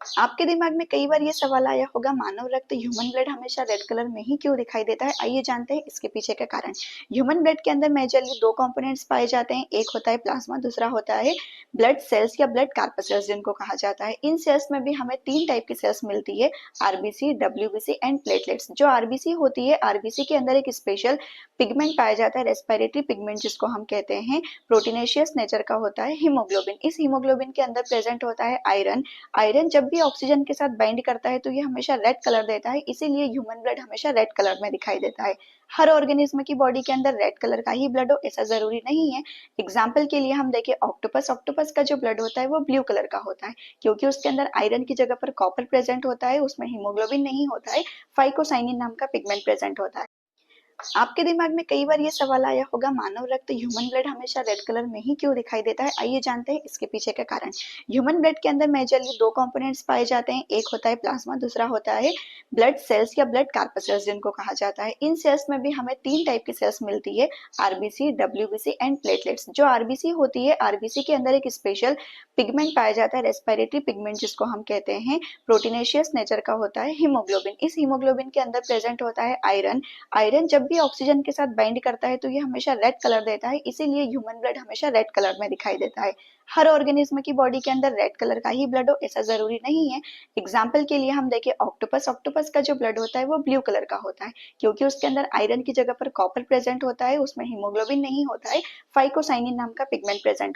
आपके दिमाग में कई बार ये सवाल आया होगा, मानव रक्त ह्यूमन ब्लड हमेशा रेड कलर में ही क्यों दिखाई देता है। आइए जानते हैं इसके पीछे का कारण। ह्यूमन ब्लड के अंदर मेजरली दो कंपोनेंट्स पाए जाते हैं, एक होता है प्लाज्मा, दूसरा होता है ब्लड सेल्स या ब्लड कार्पसेल्स जिनको कहा जाता है। इन सेल्स में भी हमें तीन टाइप की सेल्स मिलती है, आरबीसी, डब्ल्यूबीसी एंड प्लेटलेट्स। जो आरबीसी होती है, आरबीसी के अंदर एक स्पेशल पिगमेंट पाया जाता है, रेस्पिरेटरी पिगमेंट जिसको हम कहते हैं, प्रोटीनेशियस नेचर का होता है हीमोग्लोबिन। इस हीमोग्लोबिन के अंदर प्रेजेंट होता है आयरन। आयरन जब भी ऑक्सीजन के साथ बाइंड करता है तो ये हमेशा रेड कलर देता है, इसीलिए ह्यूमन ब्लड हमेशा रेड कलर में दिखाई देता है। हर ऑर्गेनिज्म की बॉडी के अंदर रेड कलर का ही ब्लड हो ऐसा जरूरी नहीं है। एग्जाम्पल के लिए हम देखें ऑक्टोपस, ऑक्टोपस का जो ब्लड होता है वो ब्लू कलर का होता है, क्योंकि उसके अंदर आयरन की जगह पर कॉपर प्रेजेंट होता है, उसमें हीमोग्लोबिन नहीं होता है, फाइकोसाइनिन नाम का पिगमेंट प्रेजेंट होता है। आपके दिमाग में कई बार ये सवाल आया होगा, मानव रक्त ह्यूमन ब्लड हमेशा रेड कलर में ही क्यों दिखाई देता है। आइए जानते हैं इसके पीछे का कारण। ह्यूमन ब्लड के अंदर मेजरली दो कंपोनेंट्स पाए जाते हैं, एक होता है प्लाज्मा, दूसरा होता है ब्लड सेल्स या ब्लड कार्पसेल्स जिनको कहा जाता है। इन सेल्स में भी हमें तीन टाइप की सेल्स मिलती है, आरबीसी, डब्ल्यूबीसी एंड प्लेटलेट्स। जो आरबीसी होती है, आरबीसी के अंदर एक स्पेशल पिगमेंट पाया जाता है, रेस्पिरेटरी पिगमेंट जिसको हम कहते हैं, प्रोटीनेशियस नेचर का होता है हीमोग्लोबिन। इस हीमोग्लोबिन के अंदर प्रेजेंट होता है आयरन। आयरन जब भी ऑक्सीजन के साथ बाइंड करता है तो ये हमेशा रेड कलर देता है, इसीलिए ह्यूमन ब्लड हमेशा रेड कलर में दिखाई देता है। हर ऑर्गेनिज्म की बॉडी के अंदर रेड कलर का ही ब्लड हो ऐसा जरूरी नहीं है। एग्जाम्पल के लिए हम देखें ऑक्टोपस, ऑक्टोपस का जो ब्लड होता है वो ब्लू कलर का होता है, क्योंकि उसके अंदर आयरन की जगह पर कॉपर प्रेजेंट होता है, उसमें हीमोग्लोबिन नहीं होता है, फाइकोसाइनिन नाम का पिगमेंट प्रेजेंट